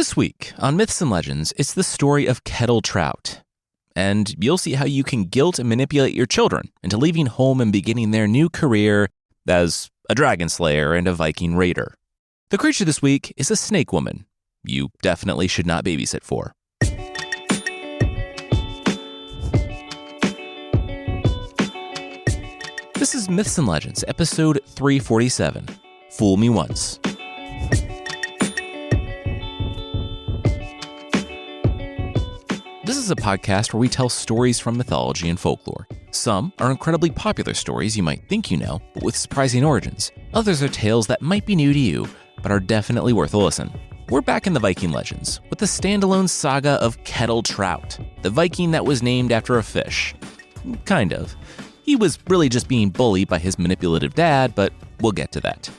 This week on Myths and Legends, it's the story of Ketil Trout. And you'll see how you can guilt and manipulate your children into leaving home and beginning their new career as a dragon slayer and a Viking raider. The creature this week is a snake woman you definitely should not babysit for. This is Myths and Legends, episode 347, Fool Me Once. This is a podcast where we tell stories from mythology and folklore. Some are incredibly popular stories you might think you know, but with surprising origins. Others are tales that might be new to you, but are definitely worth a listen. We're back in the Viking legends with the standalone saga of Ketil Trout, the Viking that was named after a fish. Kind of. He was really just being bullied by his manipulative dad, but we'll get to that.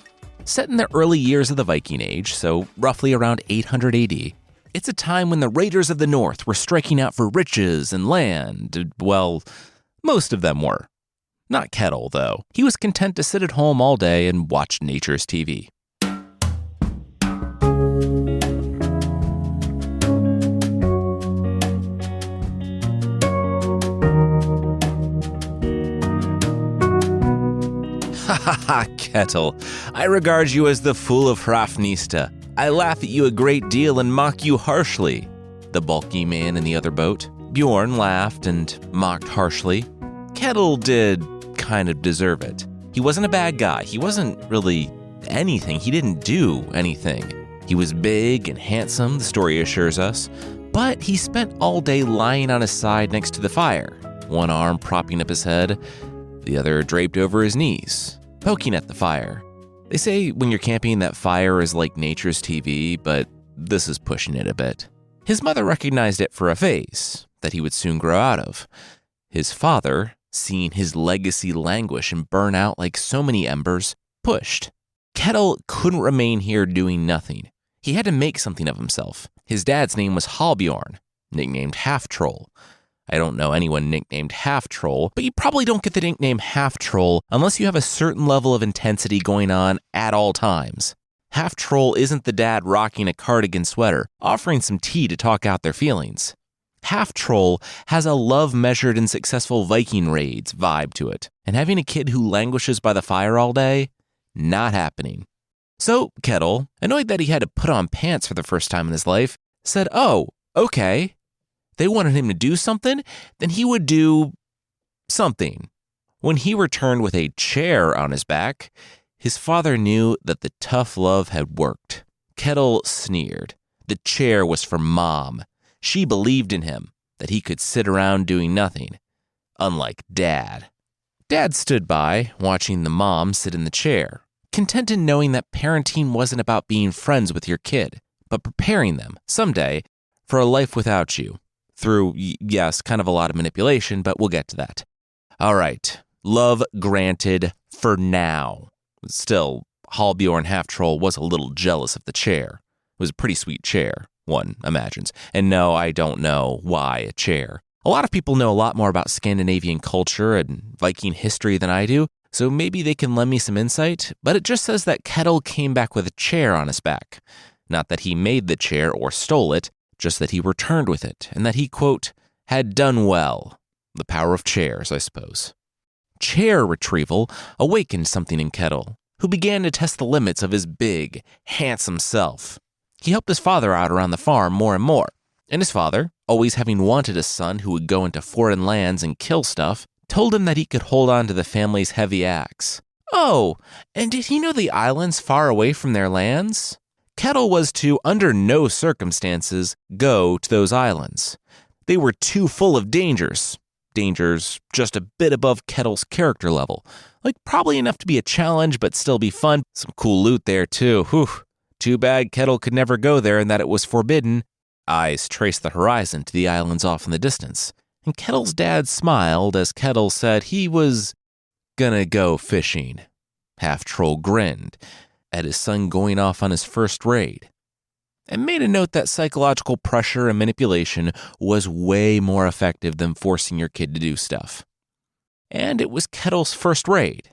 Set in the early years of the Viking Age, so roughly around 800 AD, it's a time when the raiders of the north were striking out for riches and land. Well, most of them were. Not Ketil, though. He was content to sit at home all day and watch nature's TV. Ha ha ha, Ketil. I regard you as the fool of Hrafnista. I laugh at you a great deal and mock you harshly. The bulky man in the other boat. Bjorn laughed and mocked harshly. Ketil did kind of deserve it. He wasn't a bad guy. He wasn't really anything. He didn't do anything. He was big and handsome, the story assures us, but he spent all day lying on his side next to the fire, one arm propping up his head, the other draped over his knees, poking at the fire. They say when you're camping that fire is like nature's TV, but this is pushing it a bit. His mother recognized it for a phase that he would soon grow out of. His father, seeing his legacy languish and burn out like so many embers, pushed. Ketil couldn't remain here doing nothing. He had to make something of himself. His dad's name was Halbjorn, nicknamed Half-Troll. I don't know anyone nicknamed Half-Troll, but you probably don't get the nickname Half-Troll unless you have a certain level of intensity going on at all times. Half-Troll isn't the dad rocking a cardigan sweater, offering some tea to talk out their feelings. Half-Troll has a love-measured and successful Viking raids vibe to it, and having a kid who languishes by the fire all day, not happening. So Ketil, annoyed that he had to put on pants for the first time in his life, said, "Oh, okay. They wanted him to do something, then he would do something." When he returned with a chair on his back, his father knew that the tough love had worked. Ketil sneered. The chair was for Mom. She believed in him, that he could sit around doing nothing. Unlike Dad. Dad stood by, watching the mom sit in the chair, content in knowing that parenting wasn't about being friends with your kid, but preparing them, someday, for a life without you. Through, yes, kind of a lot of manipulation, but we'll get to that. All right, love granted for now. Still, Halbjorn Half-Troll was a little jealous of the chair. It was a pretty sweet chair, one imagines. And no, I don't know why a chair. A lot of people know a lot more about Scandinavian culture and Viking history than I do, so maybe they can lend me some insight, but it just says that Ketil came back with a chair on his back. Not that he made the chair or stole it, just that he returned with it, and that he, quote, had done well. The power of chairs, I suppose. Chair retrieval awakened something in Ketil, who began to test the limits of his big, handsome self. He helped his father out around the farm more and more, and his father, always having wanted a son who would go into foreign lands and kill stuff, told him that he could hold on to the family's heavy axe. Oh, and did he know the islands far away from their lands? Ketil was to, under no circumstances, go to those islands. They were too full of dangers. Dangers just a bit above Ketil's character level. Like probably enough to be a challenge, but still be fun. Some cool loot there too. Whew. Too bad Ketil could never go there and that it was forbidden. Eyes traced the horizon to the islands off in the distance. And Ketil's dad smiled as Ketil said he was gonna go fishing. Half-Troll grinned at his son going off on his first raid, and made a note that psychological pressure and manipulation was way more effective than forcing your kid to do stuff. And it was Ketil's first raid.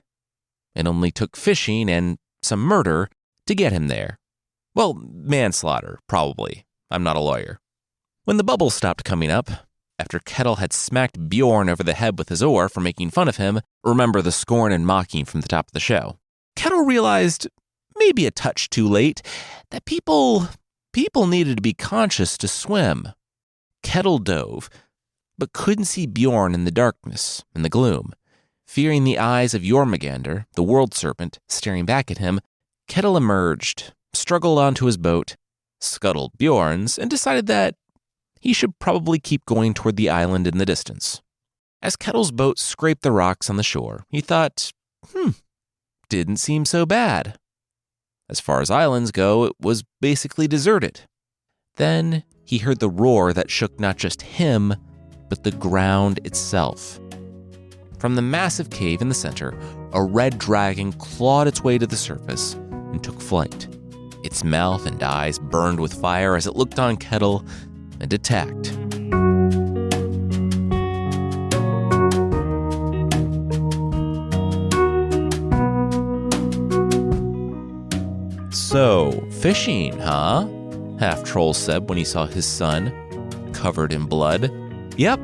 It only took fishing and some murder to get him there. Well, manslaughter, probably. I'm not a lawyer. When the bubbles stopped coming up, after Ketil had smacked Bjorn over the head with his oar for making fun of him, remember the scorn and mocking from the top of the show, Ketil realized, maybe a touch too late, that people needed to be conscious to swim. Ketil dove, but couldn't see Bjorn in the darkness and the gloom. Fearing the eyes of Jormungandr, the world serpent, staring back at him, Ketil emerged, struggled onto his boat, scuttled Bjorn's, and decided that he should probably keep going toward the island in the distance. As Ketil's boat scraped the rocks on the shore, he thought, didn't seem so bad. As far as islands go, it was basically deserted. Then he heard the roar that shook not just him, but the ground itself. From the massive cave in the center, a red dragon clawed its way to the surface and took flight. Its mouth and eyes burned with fire as it looked on Ketil and attacked. So, fishing, huh? Half-Troll said when he saw his son, covered in blood. Yep,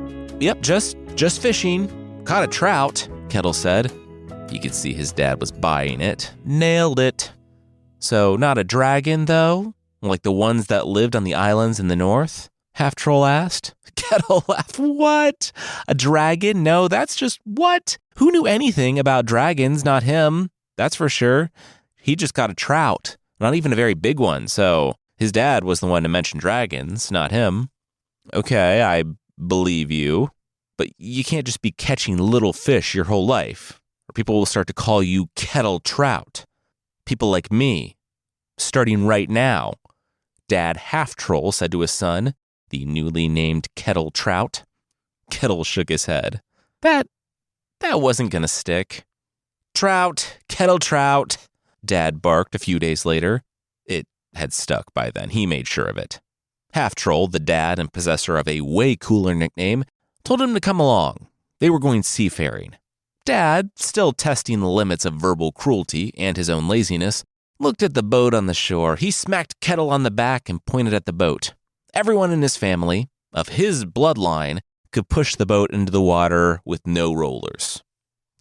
just fishing. Caught a trout, Ketil said. You could see his dad was buying it. Nailed it. So, not a dragon, though? Like the ones that lived on the islands in the north? Half-Troll asked. Ketil laughed. What? A dragon? No, that's just what? Who knew anything about dragons? Not him. That's for sure. He just got a trout. Not even a very big one, so his dad was the one to mention dragons, not him. Okay, I believe you. But you can't just be catching little fish your whole life, or people will start to call you Ketil Trout. People like me. Starting right now. Dad Half-Troll said to his son, the newly named Ketil Trout. Ketil shook his head. That wasn't gonna stick. Trout, Ketil Trout, Dad barked a few days later. It had stuck by then. He made sure of it. Half-Troll, the dad and possessor of a way cooler nickname, told him to come along. They were going seafaring. Dad, still testing the limits of verbal cruelty and his own laziness, looked at the boat on the shore. He smacked Ketil on the back and pointed at the boat. Everyone in his family, of his bloodline, could push the boat into the water with no rollers.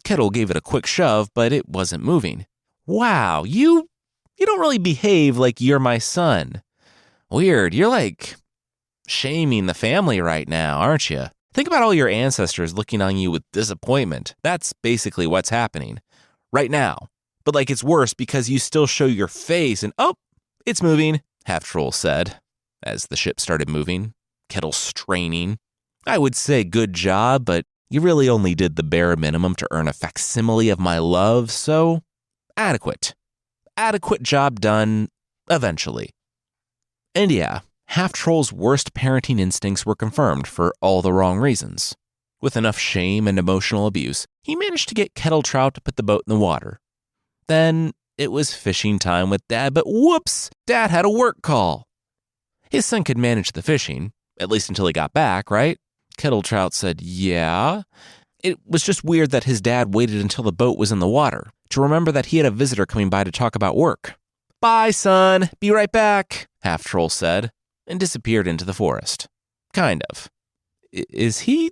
Ketil gave it a quick shove, but it wasn't moving. Wow, you don't really behave like you're my son. Weird, you're like shaming the family right now, aren't you? Think about all your ancestors looking on you with disappointment. That's basically what's happening right now. But like it's worse because you still show your face and it's moving, Half-Troll said as the ship started moving, Ketil straining. I would say good job, but you really only did the bare minimum to earn a facsimile of my love, so adequate. Adequate job done eventually. And yeah, Half-Troll's worst parenting instincts were confirmed for all the wrong reasons. With enough shame and emotional abuse, he managed to get Ketil Trout to put the boat in the water. Then it was fishing time with Dad, but whoops, Dad had a work call. His son could manage the fishing, at least until he got back, right? Ketil Trout said, yeah. It was just weird that his dad waited until the boat was in the water to remember that he had a visitor coming by to talk about work. Bye, son. Be right back, Half-Troll said, and disappeared into the forest. Kind of. Is he?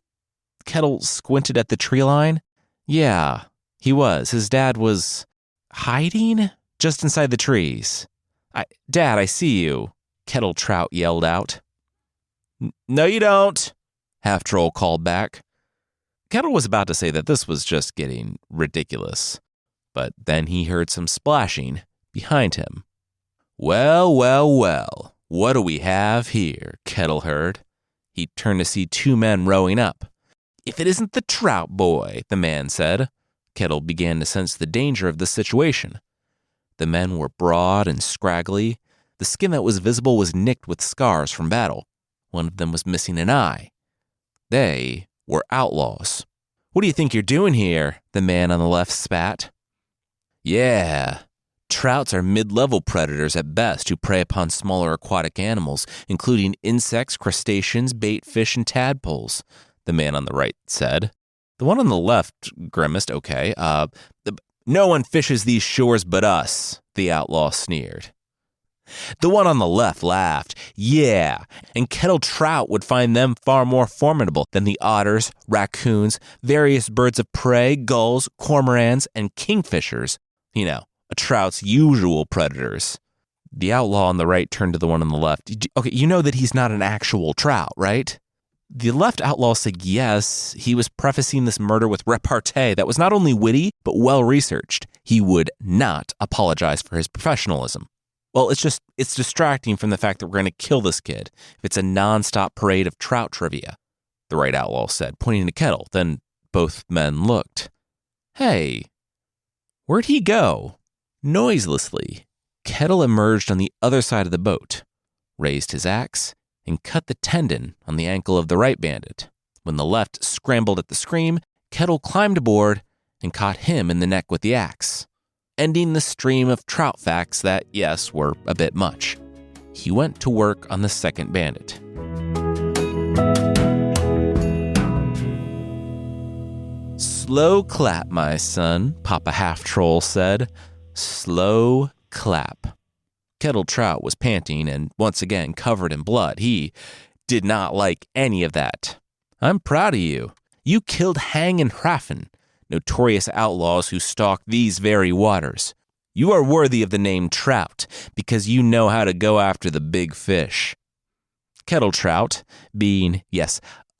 Ketil squinted at the tree line. Yeah, he was. His dad was hiding just inside the trees. Dad, I see you, Ketil Trout yelled out. No, you don't, Half-Troll called back. Ketil was about to say that this was just getting ridiculous, but then he heard some splashing behind him. Well, what do we have here? Ketil heard. He turned to see two men rowing up. If it isn't the Trout boy, the man said. Ketil began to sense the danger of the situation. The men were broad and scraggly. The skin that was visible was nicked with scars from battle. One of them was missing an eye. They were outlaws. What do you think you're doing here? The man on the left spat. Yeah, trouts are mid-level predators at best who prey upon smaller aquatic animals, including insects, crustaceans, bait fish, and tadpoles, the man on the right said. The one on the left grimaced. Okay, no one fishes these shores but us, the outlaw sneered. The one on the left laughed. Yeah, and Ketil Trout would find them far more formidable than the otters, raccoons, various birds of prey, gulls, cormorants, and kingfishers. You know, a trout's usual predators. The outlaw on the right turned to the one on the left. Okay, you know that he's not an actual trout, right? The left outlaw said yes, he was prefacing this murder with repartee that was not only witty, but well-researched. He would not apologize for his professionalism. Well, it's distracting from the fact that we're going to kill this kid if it's a nonstop parade of trout trivia, the right outlaw said, pointing to Ketil. Then both men looked. Hey, where'd he go? Noiselessly, Ketil emerged on the other side of the boat, raised his axe, and cut the tendon on the ankle of the right bandit. When the left scrambled at the scream, Ketil climbed aboard and caught him in the neck with the axe, ending the stream of trout facts that, yes, were a bit much. He went to work on the second bandit. Slow clap, my son, Papa Half-Troll said. Slow clap. Ketil Trout was panting and once again covered in blood. He did not like any of that. I'm proud of you. You killed Hang and Hraffen, notorious outlaws who stalk these very waters. You are worthy of the name Trout because you know how to go after the big fish. Ketil Trout, being,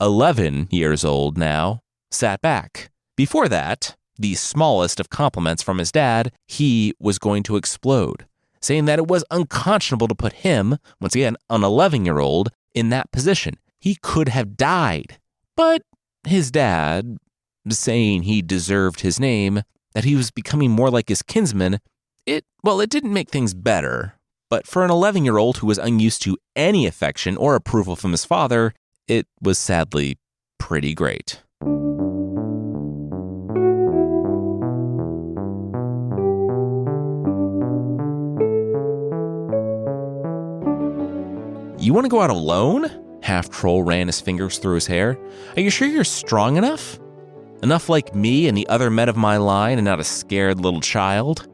11 years old now, sat back. Before that, the smallest of compliments from his dad, he was going to explode, saying that it was unconscionable to put him, once again, an 11-year-old, in that position. He could have died. But his dad, saying he deserved his name, that he was becoming more like his kinsman, it didn't make things better. But for an 11-year-old who was unused to any affection or approval from his father, it was sadly pretty great. You want to go out alone? Half-Troll ran his fingers through his hair. Are you sure you're strong enough? Enough like me and the other men of my line and not a scared little child?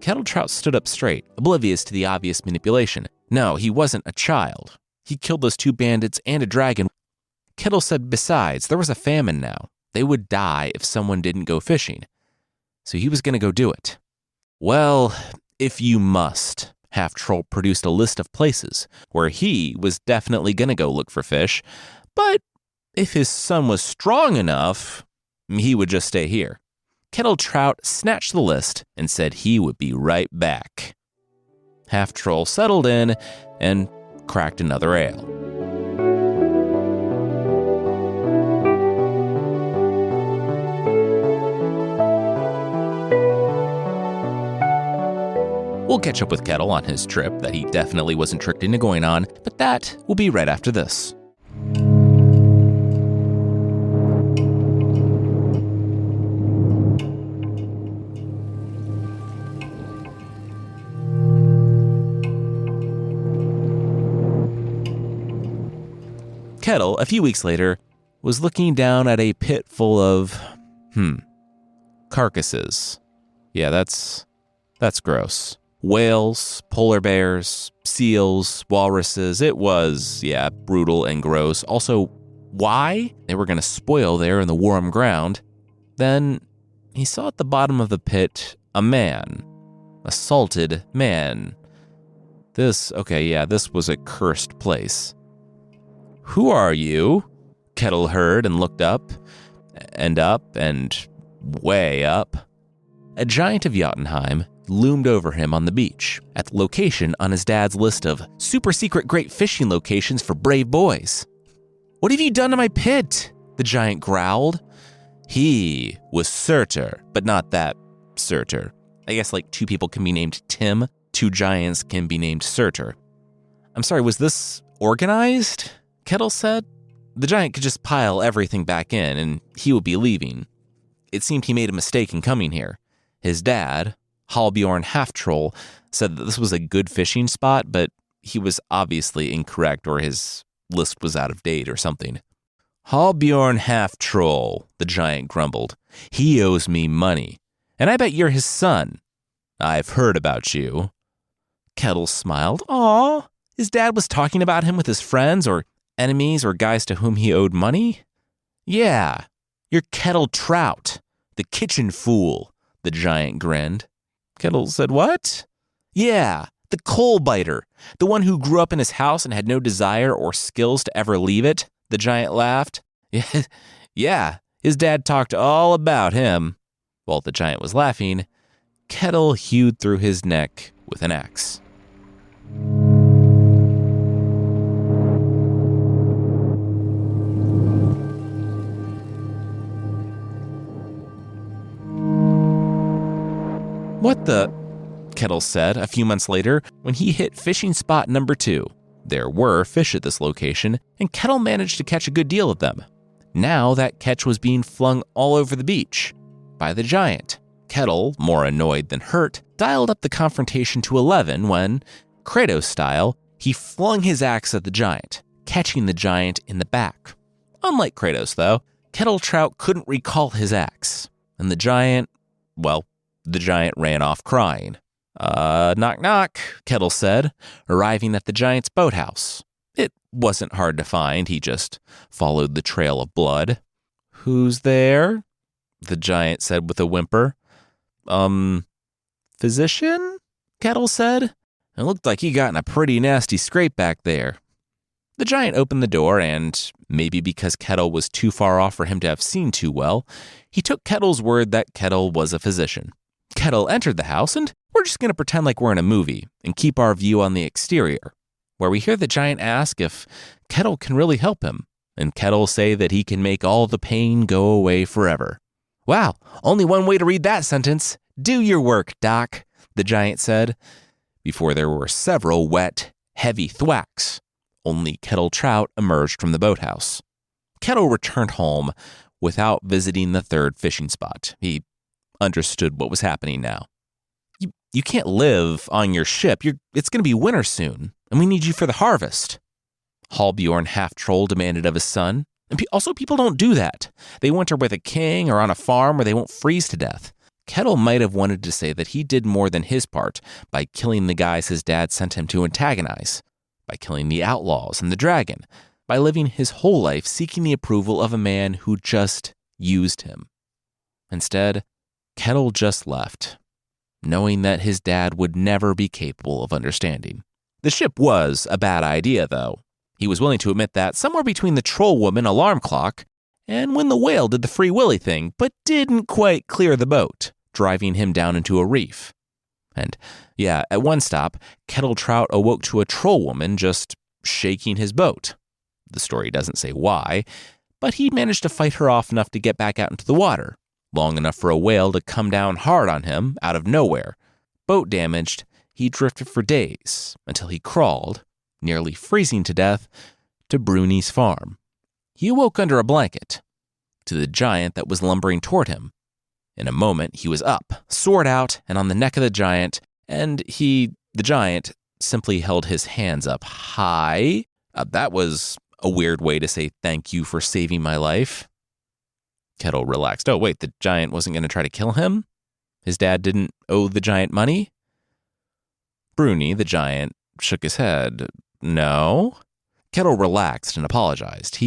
Ketil Trout stood up straight, oblivious to the obvious manipulation. No, he wasn't a child. He killed those two bandits and a dragon. Ketil said besides, there was a famine now. They would die if someone didn't go fishing. So he was going to go do it. Well, if you must. Half-Troll produced a list of places where he was definitely going to go look for fish, but if his son was strong enough, he would just stay here. Ketil Trout snatched the list and said he would be right back. Half-Troll settled in and cracked another ale. We'll catch up with Ketil on his trip that he definitely wasn't tricked into going on, but that will be right after this. Ketil, a few weeks later, was looking down at a pit full of, carcasses. Yeah, that's gross. Whales, polar bears, seals, walruses. It was, brutal and gross. Also, why? They were going to spoil there in the warm ground. Then he saw at the bottom of the pit a man. A salted man. This was a cursed place. Who are you? Ketil heard and looked up, and way up. A giant of Jotunheim loomed over him on the beach, at the location on his dad's list of super secret great fishing locations for brave boys. What have you done to my pit? The giant growled. He was Surtur, but not that Surtur. I guess like two people can be named Tim, two giants can be named Surtur. I'm sorry, was this organized? Ketil said. The giant could just pile everything back in and he would be leaving. It seemed he made a mistake in coming here. His dad, Halbjorn Half-Troll, said that this was a good fishing spot, but he was obviously incorrect or his list was out of date or something. Halbjorn Half-Troll, the giant grumbled. He owes me money, and I bet you're his son. I've heard about you. Ketil smiled. Aw, his dad was talking about him with his friends or enemies or guys to whom he owed money? Yeah, you're Ketil Trout, the kitchen fool, the giant grinned. Ketil said, what? Yeah, the coal biter, the one who grew up in his house and had no desire or skills to ever leave it, the giant laughed. Yeah, his dad talked all about him. While the giant was laughing, Ketil hewed through his neck with an axe. What the? Ketil said a few months later when he hit fishing spot number 2. There were fish at this location, and Ketil managed to catch a good deal of them. Now that catch was being flung all over the beach by the giant. Ketil, more annoyed than hurt, dialed up the confrontation to 11 when, Kratos style, he flung his axe at the giant, catching the giant in the back. Unlike Kratos, though, Ketil Trout couldn't recall his axe, and the giant ran off crying. Knock knock, Ketil said, arriving at the giant's boathouse. It wasn't hard to find, he just followed the trail of blood. Who's there? The giant said with a whimper. Physician? Ketil said. It looked like he got in a pretty nasty scrape back there. The giant opened the door and, maybe because Ketil was too far off for him to have seen too well, he took Ketil's word that Ketil was a physician. Ketil entered the house, and we're just going to pretend like we're in a movie and keep our view on the exterior, where we hear the giant ask if Ketil can really help him, and Ketil say that he can make all the pain go away forever. Wow, only one way to read that sentence. Do your work, Doc, the giant said, before there were several wet, heavy thwacks. Only Ketil Trout emerged from the boathouse. Ketil returned home without visiting the third fishing spot. He understood what was happening now. You can't live on your ship. It's going to be winter soon, and we need you for the harvest. Halbjorn half-troll demanded of his son. And also, people don't do that. They winter with a king or on a farm where they won't freeze to death. Ketil might have wanted to say that he did more than his part by killing the guys his dad sent him to antagonize, by killing the outlaws and the dragon, by living his whole life seeking the approval of a man who just used him. Instead, Ketil just left, knowing that his dad would never be capable of understanding. The ship was a bad idea, though. He was willing to admit that somewhere between the troll woman alarm clock and when the whale did the Free Willy thing, but didn't quite clear the boat, driving him down into a reef. And yeah, at one stop, Ketil Trout awoke to a troll woman just shaking his boat. The story doesn't say why, but he managed to fight her off enough to get back out into the water, long enough for a whale to come down hard on him out of nowhere. Boat damaged, he drifted for days until he crawled, nearly freezing to death, to Bruni's farm. He awoke under a blanket, to the giant that was lumbering toward him. In a moment, he was up, sword out, and on the neck of the giant, and the giant, simply held his hands up high. That was a weird way to say thank you for saving my life. Ketil relaxed. Oh, wait, the giant wasn't going to try to kill him? His dad didn't owe the giant money? Bruni, the giant, shook his head. No. Ketil relaxed and apologized.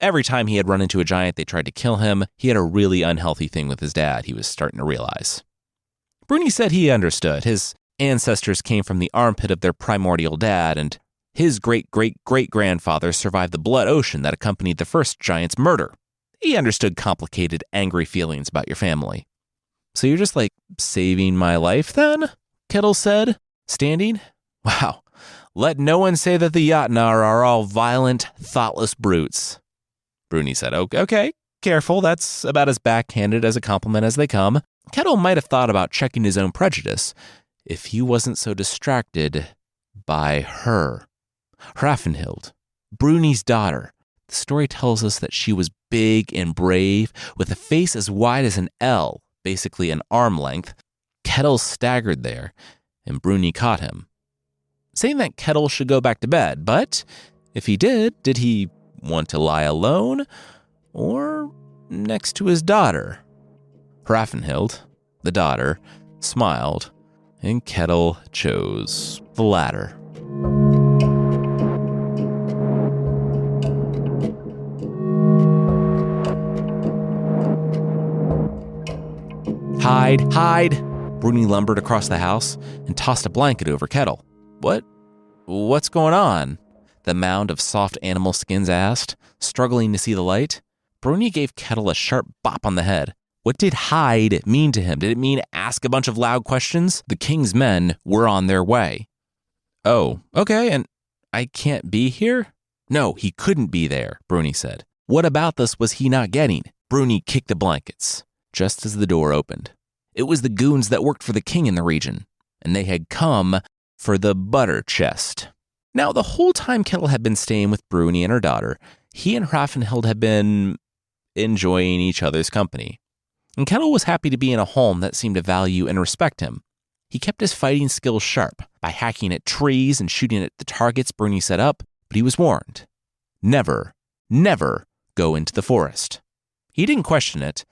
Every time he had run into a giant, they tried to kill him. He had a really unhealthy thing with his dad, he was starting to realize. Bruni said he understood. His ancestors came from the armpit of their primordial dad, and his great-great-great-grandfather survived the blood ocean that accompanied the first giant's murder. He understood complicated, angry feelings about your family. So you're just saving my life then? Ketil said, standing. Wow. Let no one say that the Nure-onna are all violent, thoughtless brutes. Bruni said, okay, careful. That's about as backhanded as a compliment as they come. Ketil might have thought about checking his own prejudice if he wasn't so distracted by her. Hrafnhild, Bruni's daughter. The story tells us that she was big and brave, with a face as wide as an L, basically an arm length. Ketil staggered there, and Bruni caught him, saying that Ketil should go back to bed. But if he did he want to lie alone or next to his daughter? Hrafnhild, the daughter, smiled And Ketil chose the latter. Hide, hide! Bruni lumbered across the house and tossed a blanket over Ketil. What's going on? The mound of soft animal skins asked, struggling to see the light. Bruni gave Ketil a sharp bop on the head. What did hide mean to him? Did it mean ask a bunch of loud questions? The king's men were on their way. Oh, okay, and I can't be here? No, he couldn't be there, Bruni said. What about this was he not getting? Bruni kicked the blankets, just as the door opened. It was the goons that worked for the king in the region, and they had come for the butter chest. Now, the whole time Ketil had been staying with Bruni and her daughter, he and Hrafnhild had been enjoying each other's company. And Ketil was happy to be in a home that seemed to value and respect him. He kept his fighting skills sharp by hacking at trees and shooting at the targets Bruni set up, but he was warned. Never, never go into the forest. He didn't question it,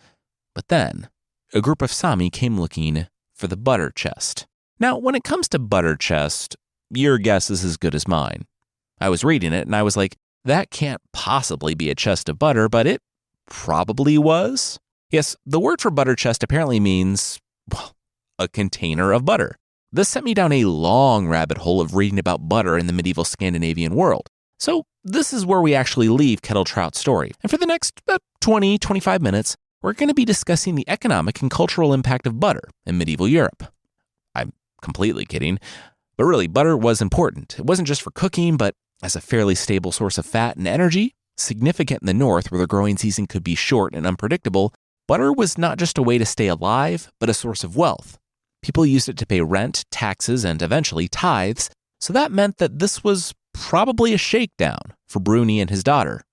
but then a group of Sami came looking for the butter chest. Now, when it comes to butter chest, your guess is as good as mine. I was reading it and I was like, that can't possibly be a chest of butter, but it probably was. Yes, the word for butter chest apparently means, well, a container of butter. This sent me down a long rabbit hole of reading about butter in the medieval Scandinavian world. So this is where we actually leave Ketil Trout's story. And for the next 20-25 minutes, we're going to be discussing the economic and cultural impact of butter in medieval Europe. I'm completely kidding, but really, butter was important. It wasn't just for cooking, but as a fairly stable source of fat and energy, significant in the north where the growing season could be short and unpredictable. Butter was not just a way to stay alive, but a source of wealth. People used it to pay rent, taxes, and eventually tithes, so that meant that this was probably a shakedown for Bruni and his daughter.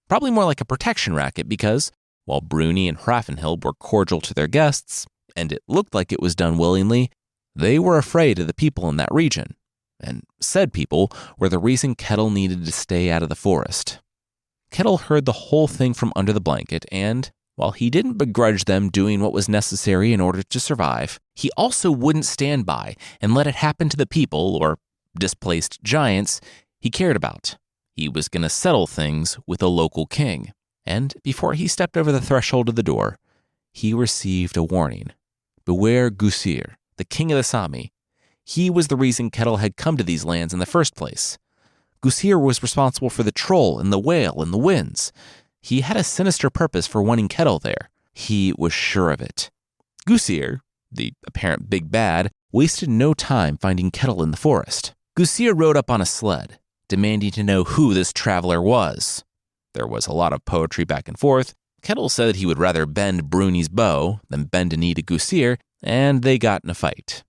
Probably more like a protection racket because, while Bruni and Hrafnhild were cordial to their guests, and it looked like it was done willingly, they were afraid of the people in that region, and said people were the reason Ketil needed to stay out of the forest. Ketil heard the whole thing from under the blanket, and while he didn't begrudge them doing what was necessary in order to survive, he also wouldn't stand by and let it happen to the people, or displaced giants, he cared about. He was going to settle things with a local king. And before he stepped over the threshold of the door, he received a warning. Beware Gusir, the king of the Sami. He was the reason Ketil had come to these lands in the first place. Gusir was responsible for the troll and the whale and the winds. He had a sinister purpose for wanting Ketil there. He was sure of it. Gusir, the apparent big bad, wasted no time finding Ketil in the forest. Gusir rode up on a sled, demanding to know who this traveler was. There was a lot of poetry back and forth. Ketil said that he would rather bend Bruni's bow than bend a knee to Gusir, and they got in a fight.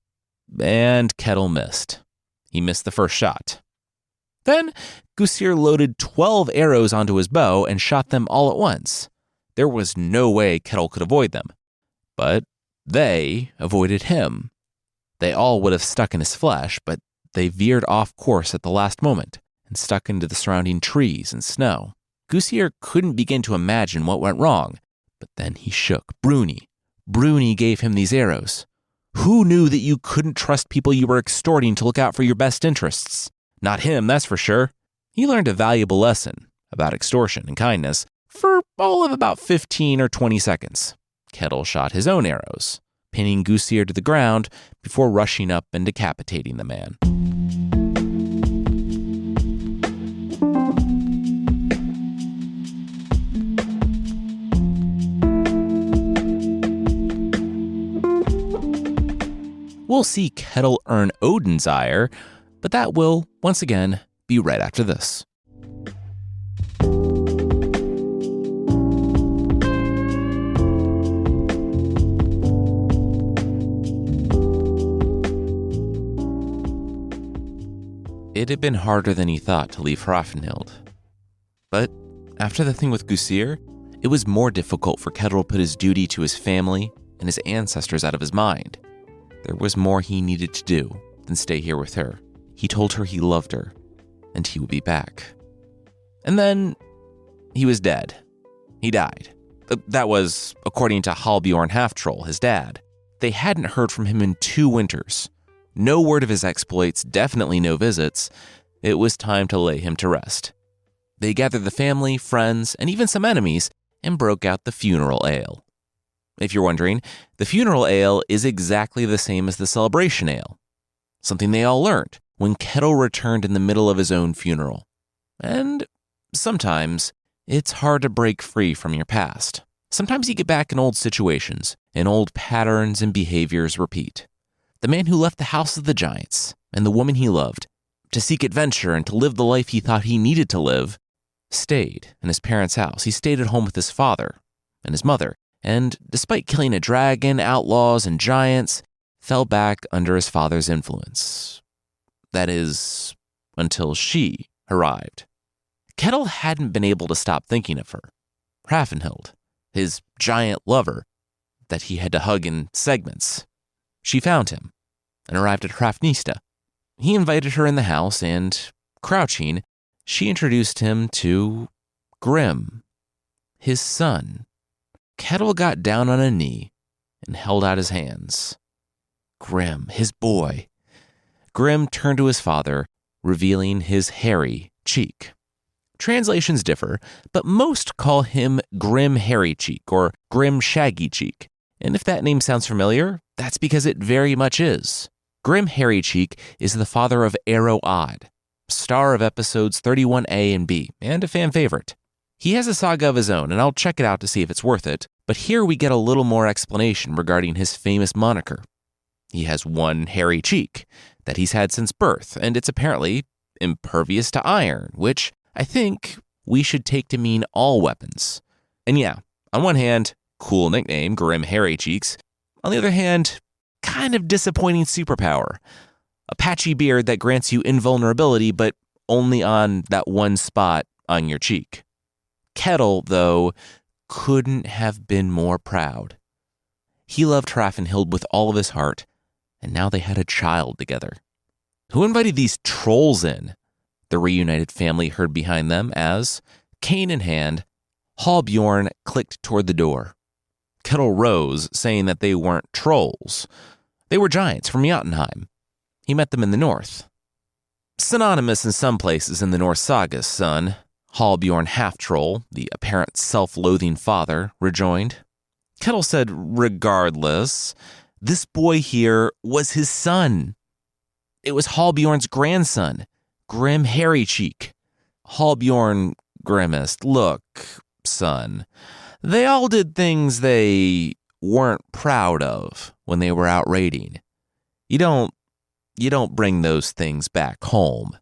And Ketil missed. He missed the first shot. Then Gusir loaded 12 arrows onto his bow and shot them all at once. There was no way Ketil could avoid them. But they avoided him. They all would have stuck in his flesh, but they veered off course at the last moment and stuck into the surrounding trees and snow. Gusir couldn't begin to imagine what went wrong, but then he shook. Bruni gave him these arrows. Who knew that you couldn't trust people you were extorting to look out for your best interests? Not him, that's for sure. He learned a valuable lesson about extortion and kindness for all of about 15 or 20 seconds. Ketil shot his own arrows, pinning Gusir to the ground before rushing up and decapitating the man. We'll see Ketil earn Odin's ire, but that will, once again, be right after this. It had been harder than he thought to leave Hrafnhild. But after the thing with Gusir, it was more difficult for Ketil to put his duty to his family and his ancestors out of his mind. There was more he needed to do than stay here with her. He told her he loved her, and he would be back. And then he was dead. He died. That was according to Halbjorn Half-Troll, his dad. They hadn't heard from him in 2 winters. No word of his exploits, definitely no visits. It was time to lay him to rest. They gathered the family, friends, and even some enemies and broke out the funeral ale. If you're wondering, the funeral ale is exactly the same as the celebration ale, something they all learned when Ketil returned in the middle of his own funeral. And sometimes it's hard to break free from your past. Sometimes you get back in old situations, and old patterns and behaviors repeat. The man who left the house of the giants and the woman he loved to seek adventure and to live the life he thought he needed to live stayed in his parents' house. He stayed at home with his father and his mother, and despite killing a dragon, outlaws, and giants, fell back under his father's influence. That is, until she arrived. Ketil hadn't been able to stop thinking of her. Hrafnhild, his giant lover that he had to hug in segments. She found him and arrived at Hrafnista. He invited her in the house and, crouching, she introduced him to Grim, his son. Ketil got down on a knee and held out his hands. Grim, his boy. Grim turned to his father, revealing his hairy cheek. Translations differ, but most call him Grim Hairy Cheek or Grim Shaggy Cheek. And if that name sounds familiar, that's because it very much is. Grim Hairy Cheek is the father of Arrow Odd, star of episodes 31A and B, and a fan favorite. He has a saga of his own, and I'll check it out to see if it's worth it, but here we get a little more explanation regarding his famous moniker. He has one hairy cheek that he's had since birth, and it's apparently impervious to iron, which I think we should take to mean all weapons. And yeah, on one hand, cool nickname, Grim Hairy Cheeks. On the other hand, kind of disappointing superpower. A patchy beard that grants you invulnerability, but only on that one spot on your cheek. Ketil, though, couldn't have been more proud. He loved Hrafnhild with all of his heart, and now they had a child together. Who invited these trolls in? The reunited family heard behind them as, cane in hand, Hallbjorn clicked toward the door. Ketil rose, saying that they weren't trolls. They were giants from Jotunheim. He met them in the north. Synonymous in some places in the Norse sagas, son, Hallbjorn half-troll, the apparent self-loathing father, rejoined. Ketil said, regardless, this boy here was his son. It was Hallbjorn's grandson, Grim Hairy Cheek. Hallbjorn grimaced. Look, son, they all did things they weren't proud of when they were out raiding. You don't bring those things back home.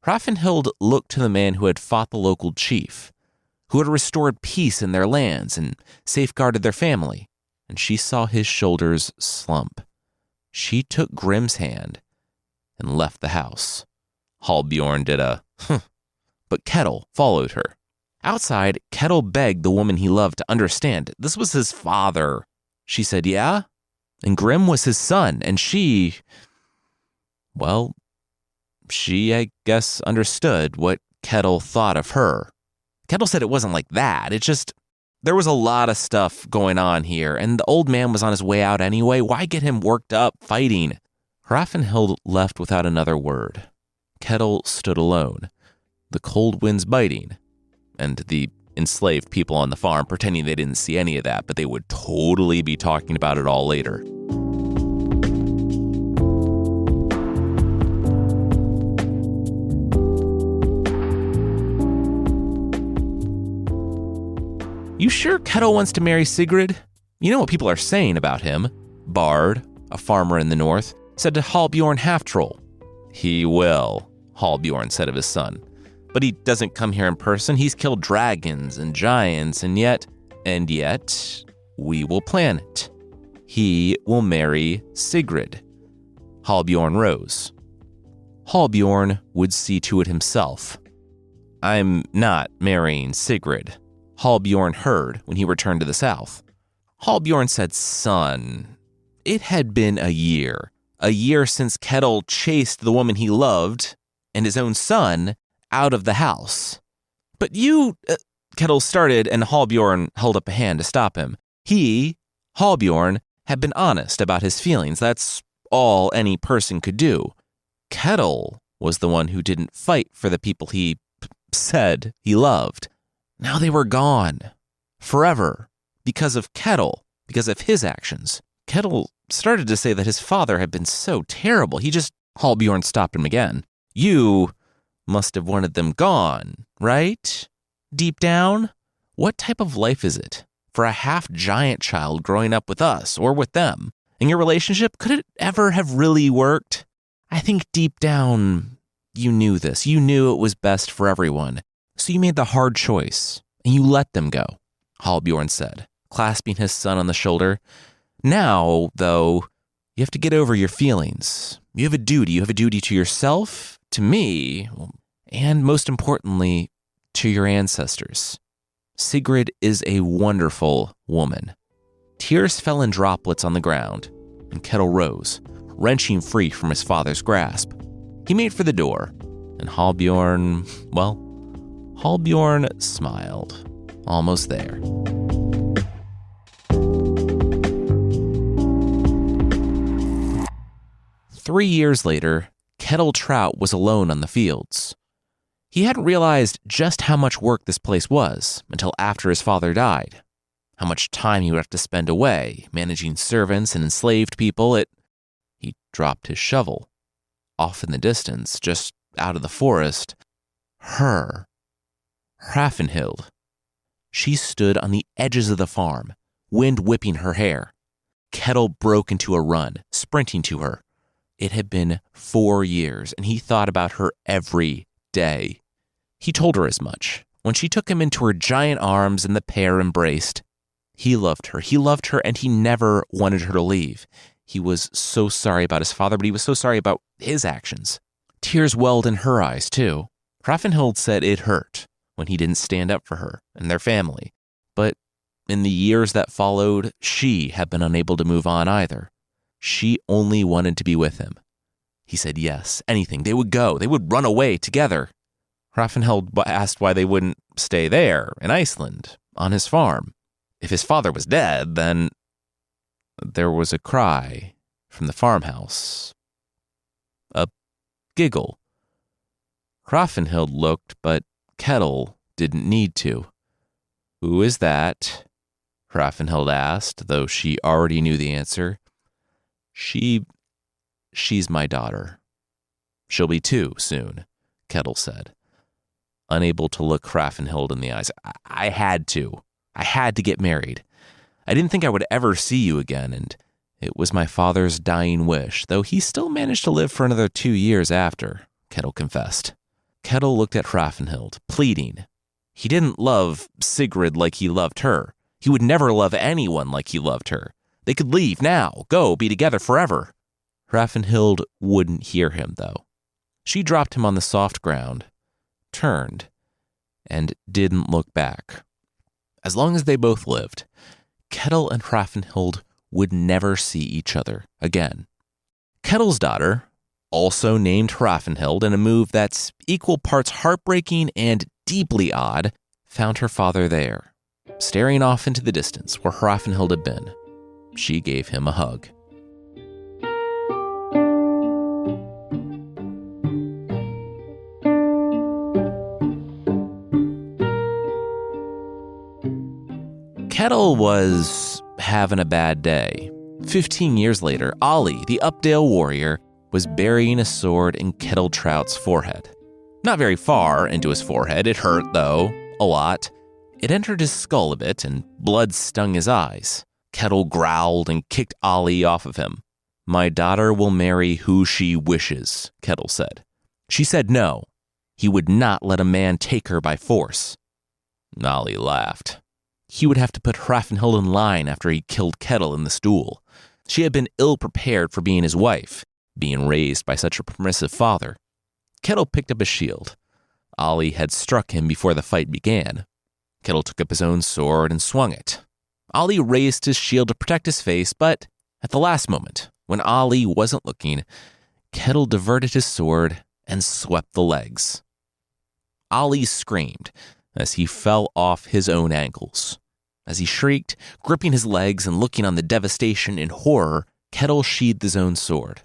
Hrafnhild looked to the man who had fought the local chief, who had restored peace in their lands and safeguarded their family, and she saw his shoulders slump. She took Grim's hand and left the house. Hallbjorn did a but Ketil followed her. Outside, Ketil begged the woman he loved to understand. This was his father. She said, yeah? And Grim was his son, and she, I guess, understood what Ketil thought of her. Ketil said it wasn't like that. It just, there was a lot of stuff going on here, and the old man was on his way out anyway. Why get him worked up fighting? Hrafnhild left without another word. Ketil stood alone, the cold winds biting, and the enslaved people on the farm pretending they didn't see any of that, but they would totally be talking about it all later. You sure Ketil wants to marry Sigrid? You know what people are saying about him. Bard, a farmer in the north, said to Hallbjorn half-troll. He will, Hallbjorn said of his son. But he doesn't come here in person. He's killed dragons and giants, and yet, we will plan it. He will marry Sigrid. Hallbjorn rose. Hallbjorn would see to it himself. I'm not marrying Sigrid, Hallbjorn heard when he returned to the south. Hallbjorn said, son, it had been a year since Ketil chased the woman he loved and his own son out of the house. But you, Ketil started, and Hallbjorn held up a hand to stop him. He, Hallbjorn, had been honest about his feelings. That's all any person could do. Ketil was the one who didn't fight for the people he said he loved. Now they were gone. Forever. Because of Ketil. Because of his actions. Ketil started to say that his father had been so terrible. Hallbjorn stopped him again. You must have wanted them gone, right? Deep down? What type of life is it for a half-giant child growing up with us or with them? In your relationship, could it ever have really worked? I think deep down, you knew this. You knew it was best for everyone. So you made the hard choice, and you let them go, Hallbjorn said, clasping his son on the shoulder. Now, though, you have to get over your feelings. You have a duty. You have a duty to yourself, to me, and most importantly, to your ancestors. Sigrid is a wonderful woman. Tears fell in droplets on the ground, and Ketil rose, wrenching free from his father's grasp. He made for the door, and Hallbjorn smiled. Almost there. Three years later, Ketil Trout was alone on the fields. He hadn't realized just how much work this place was until after his father died. How much time he would have to spend away, managing servants and enslaved people. He dropped his shovel. Off in the distance, just out of the forest, Hrafnhild. She stood on the edges of the farm, wind whipping her hair. Ketil broke into a run, sprinting to her. It had been 4 years, and he thought about her every day. He told her as much when she took him into her giant arms and the pair embraced. He loved her, and he never wanted her to leave. He was so sorry about his father, but he was so sorry about his actions. Tears welled in her eyes, too. Hrafnhild said it hurt when he didn't stand up for her and their family. But in the years that followed, she had been unable to move on either. She only wanted to be with him. He said yes, anything. They would go. They would run away together. Hrafnhild asked why they wouldn't stay there, in Iceland, on his farm. If his father was dead, then... There was a cry from the farmhouse. A giggle. Hrafnhild looked, but Ketil didn't need to. "Who is that?" Hrafnhild asked, though she already knew the answer. She's my daughter. She'll be 2 soon," Ketil said, unable to look Hrafnhild in the eyes. I had to get married. I didn't think I would ever see you again, and it was my father's dying wish, though he still managed to live for another 2 years after," Ketil confessed. Ketil looked at Hrafnhild, pleading. He didn't love Sigrid like he loved her. He would never love anyone like he loved her. They could leave now, go, be together forever. Hrafnhild wouldn't hear him, though. She dropped him on the soft ground, turned, and didn't look back. As long as they both lived, Ketil and Hrafnhild would never see each other again. Ketil's daughter, also named Hrafnhild in a move that's equal parts heartbreaking and deeply odd, found her father there, staring off into the distance where Hrafnhild had been. She gave him a hug. Ketil was having a bad day. 15 years later, Ollie, the Updale warrior, was burying a sword in Ketil Trout's forehead. Not very far into his forehead. It hurt, though, a lot. It entered his skull a bit, and blood stung his eyes. Ketil growled and kicked Ollie off of him. "My daughter will marry who she wishes," Ketil said. She said no. He would not let a man take her by force. Ollie laughed. He would have to put Hrafnhild in line after he killed Ketil in the stool. She had been ill-prepared for being his wife, being raised by such a permissive father. Ketil picked up his shield. Ollie had struck him before the fight began. Ketil took up his own sword and swung it. Ollie raised his shield to protect his face, but at the last moment, when Ollie wasn't looking, Ketil diverted his sword and swept the legs. Ollie screamed as he fell off his own ankles. As he shrieked, gripping his legs and looking on the devastation in horror, Ketil sheathed his own sword.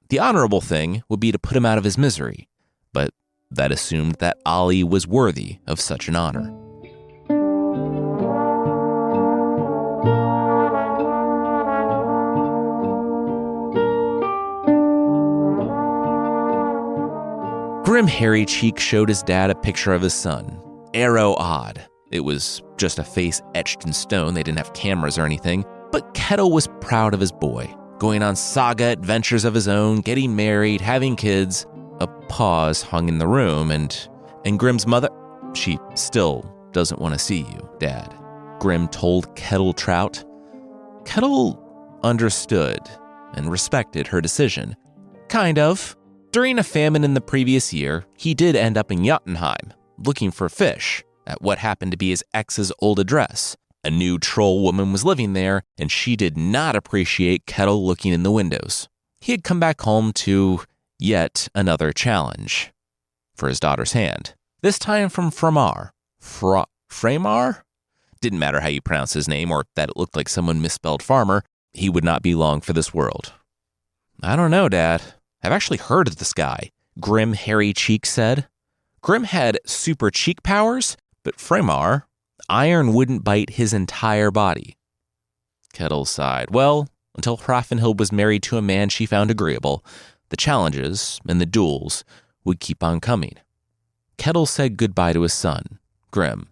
The honorable thing would be to put him out of his misery, but that assumed that Ali was worthy of such an honor. Grim Hairy Cheek showed his dad a picture of his son, Arrow-odd. It was just a face etched in stone. They didn't have cameras or anything, but Ketil was proud of his boy, going on saga adventures of his own, getting married, having kids. A pause hung in the room, and Grim's mother, "She still doesn't want to see you, Dad," Grim told Ketil Trout. Ketil understood and respected her decision. Kind of. During a famine in the previous year, he did end up in Jotunheim, looking for fish at what happened to be his ex's old address. A new troll woman was living there, and she did not appreciate Ketil looking in the windows. He had come back home to yet another challenge for his daughter's hand, this time from Framar. Framar? Didn't matter how you pronounce his name or that it looked like someone misspelled farmer. He would not be long for this world. "I don't know, Dad. I've actually heard of this guy," Grim Hairy Cheek said. Grim had super cheek powers, but Framar, iron wouldn't bite his entire body. Ketil sighed. Well, until Hrafnhild was married to a man she found agreeable, the challenges and the duels would keep on coming. Ketil said goodbye to his son, Grim.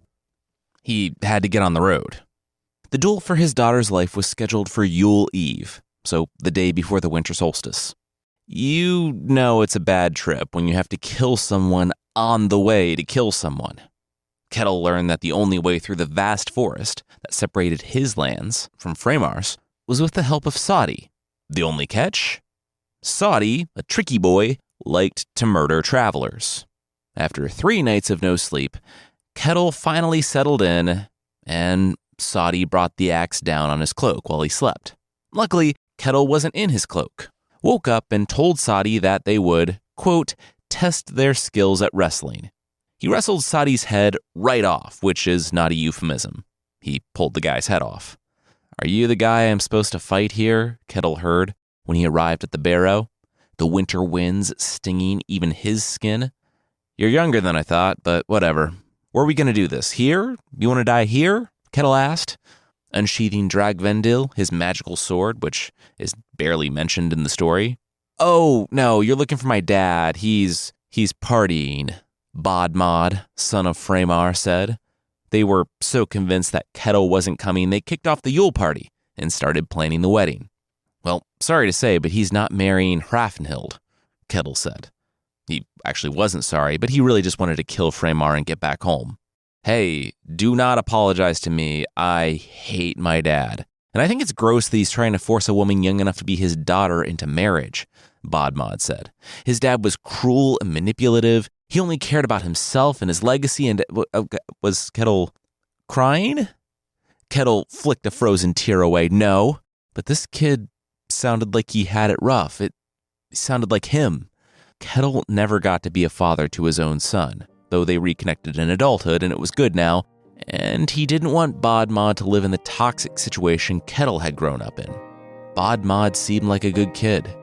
He had to get on the road. The duel for his daughter's life was scheduled for Yule Eve, so the day before the winter solstice. You know it's a bad trip when you have to kill someone on the way to kill someone. Ketil learned that the only way through the vast forest that separated his lands from Framar's was with the help of Sadi. The only catch? Sadi, a tricky boy, liked to murder travelers. After 3 nights of no sleep, Ketil finally settled in, and Sadi brought the axe down on his cloak while he slept. Luckily, Ketil wasn't in his cloak. Woke up and told Sadi that they would, quote, test their skills at wrestling. He wrestled Sadi's head right off, which is not a euphemism. He pulled the guy's head off. "Are you the guy I'm supposed to fight here?" Ketil heard when he arrived at the barrow, the winter winds stinging even his skin. "You're younger than I thought, but whatever. Where are we going to do this? Here? You want to die here?" Ketil asked, unsheathing Dragvendil, his magical sword, which is barely mentioned in the story. "Oh, no, you're looking for my dad. He's partying," Bodmod, son of Framar, said. They were so convinced that Ketil wasn't coming, they kicked off the Yule party and started planning the wedding. "Well, sorry to say, but he's not marrying Hrafnhild," Ketil said. He actually wasn't sorry, but he really just wanted to kill Framar and get back home. "Hey, do not apologize to me. I hate my dad. And I think it's gross that he's trying to force a woman young enough to be his daughter into marriage," Bodmod said. "His dad was cruel and manipulative. He only cared about himself and his legacy and..." Was Ketil crying? Ketil flicked a frozen tear away. "No, but this kid sounded like he had it rough. It sounded like him." Ketil never got to be a father to his own son, though they reconnected in adulthood and it was good now, and he didn't want Bodmod to live in the toxic situation Ketil had grown up in. Bodmod seemed like a good kid.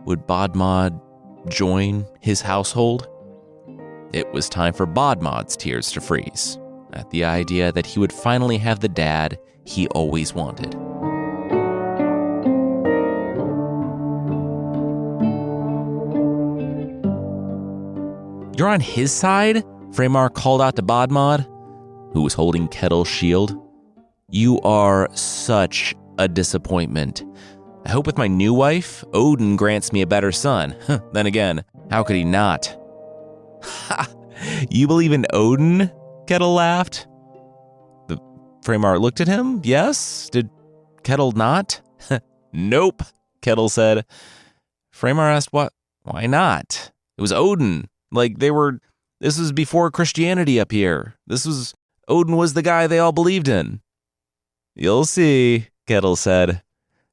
Would Bodmod join his household? It was time for Bodmod's tears to freeze at the idea that he would finally have the dad he always wanted. "You're on his side?" Framar called out to Bodmod, who was holding Ketil's shield. "You are such a disappointment. I hope with my new wife, Odin grants me a better son. Then again, how could he not?" "Ha! You believe in Odin?" Ketil laughed. Framar looked at him. "Yes? Did Ketil not?" "Nope," Ketil said. Framar asked, why not? It was Odin. This was before Christianity up here. Odin was the guy they all believed in. "You'll see," Ketil said.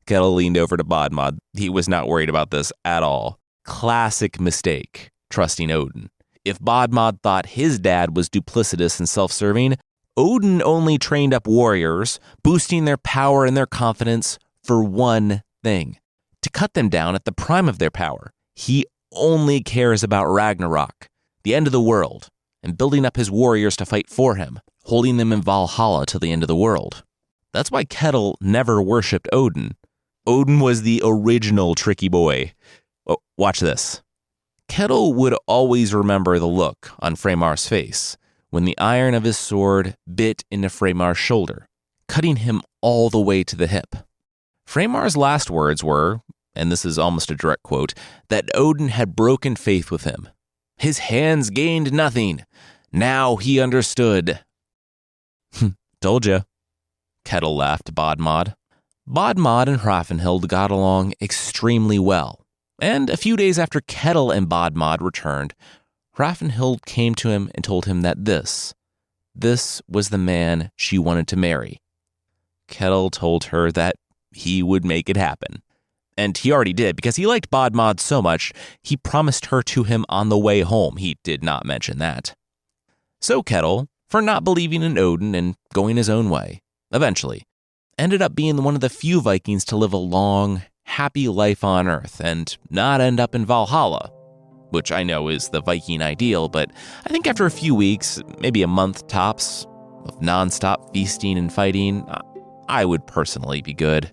Ketil leaned over to Bodmod. He was not worried about this at all. Classic mistake, trusting Odin. If Bodmod thought his dad was duplicitous and self-serving, Odin only trained up warriors, boosting their power and their confidence for one thing: to cut them down at the prime of their power. He only cares about Ragnarok, the end of the world, and building up his warriors to fight for him, holding them in Valhalla till the end of the world. That's why Ketil never worshipped Odin. Odin was the original tricky boy. Oh, watch this. Ketil would always remember the look on Fremar's face when the iron of his sword bit into Fremar's shoulder, cutting him all the way to the hip. Fremar's last words were, and this is almost a direct quote, that Odin had broken faith with him. His hands gained nothing. Now he understood. Told ya. Ketil laughed Bodmod. Bodmod and Hrafnhild got along extremely well. And a few days after Ketil and Bodmod returned, Hrafnhild came to him and told him that this was the man she wanted to marry. Ketil told her that he would make it happen. And he already did, because he liked Bodmod so much, he promised her to him on the way home. He did not mention that. So Ketil, for not believing in Odin and going his own way, eventually ended up being one of the few Vikings to live a long, happy life on Earth and not end up in Valhalla, which I know is the Viking ideal, but I think after a few weeks, maybe a month tops, of nonstop feasting and fighting, I would personally be good.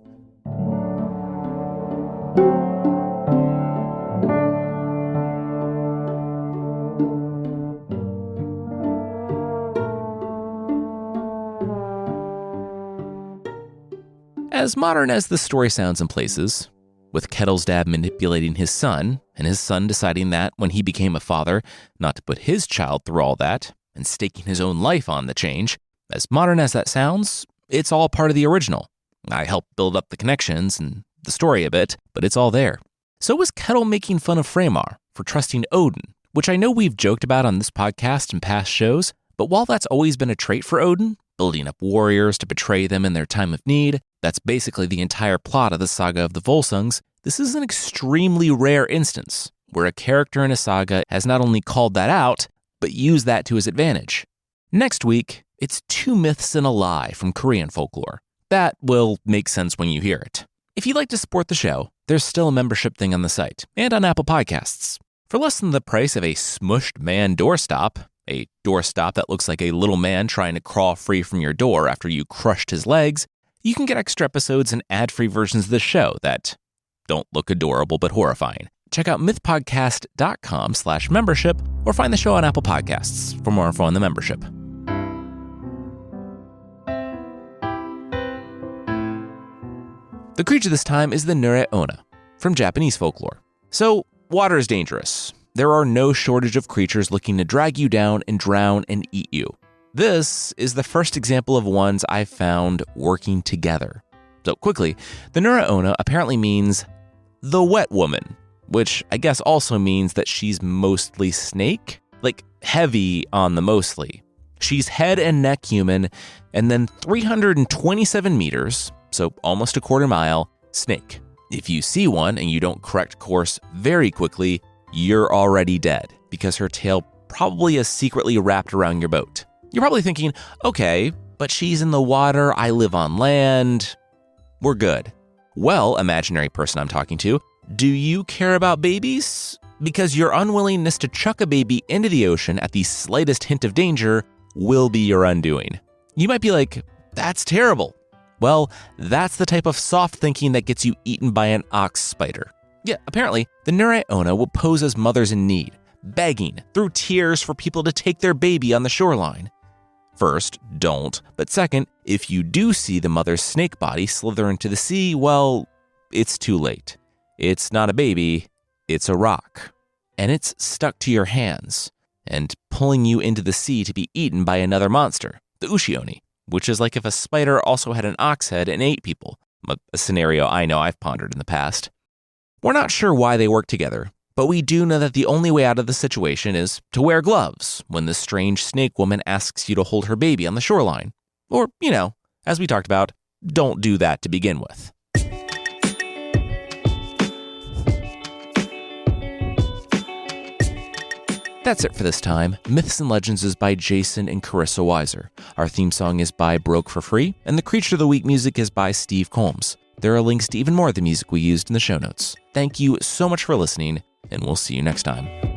As modern as the story sounds in places, with Ketil's dad manipulating his son, and his son deciding that when he became a father, not to put his child through all that, and staking his own life on the change, as modern as that sounds, it's all part of the original. I helped build up the connections and the story a bit, but it's all there. So was Ketil making fun of Freymar for trusting Odin, which I know we've joked about on this podcast and past shows, but while that's always been a trait for Odin, building up warriors to betray them in their time of need, that's basically the entire plot of the saga of the Volsungs, this is an extremely rare instance where a character in a saga has not only called that out, but used that to his advantage. Next week, it's 2 myths and a lie from Korean folklore. That will make sense when you hear it. If you'd like to support the show, there's still a membership thing on the site and on Apple Podcasts. For less than the price of a smushed man doorstop, a doorstop that looks like a little man trying to crawl free from your door after you crushed his legs, you can get extra episodes and ad-free versions of the show that don't look adorable but horrifying. Check out mythpodcast.com/membership or find the show on Apple Podcasts for more info on the membership. The creature this time is the Nure-onna from Japanese folklore. So, water is dangerous. There are no shortage of creatures looking to drag you down and drown and eat you. This is the first example of ones I've found working together. So quickly, the Nure-onna apparently means the wet woman, which I guess also means that she's mostly snake, like heavy on the mostly. She's head and neck human, and then 327 meters, so almost a quarter mile, snake. If you see one and you don't correct course very quickly, you're already dead because her tail probably is secretly wrapped around your boat. You're probably thinking, okay, but she's in the water, I live on land, we're good. Well, imaginary person I'm talking to, do you care about babies? Because your unwillingness to chuck a baby into the ocean at the slightest hint of danger will be your undoing. You might be like, that's terrible. Well, that's the type of soft thinking that gets you eaten by an ox spider. Yeah, apparently, the Nure-onna will pose as mothers in need, begging through tears for people to take their baby on the shoreline. First, don't, but second, if you do see the mother's snake body slither into the sea, well, it's too late. It's not a baby, it's a rock. And it's stuck to your hands and pulling you into the sea to be eaten by another monster, the Ushi-oni, which is like if a spider also had an ox head and ate people, a scenario I know I've pondered in the past. We're not sure why they work together, but we do know that the only way out of the situation is to wear gloves when the strange snake woman asks you to hold her baby on the shoreline. Or, as we talked about, don't do that to begin with. That's it for this time. Myths and Legends is by Jason and Carissa Weiser. Our theme song is by Broke for Free, and the Creature of the Week music is by Steve Combs. There are links to even more of the music we used in the show notes. Thank you so much for listening, and we'll see you next time.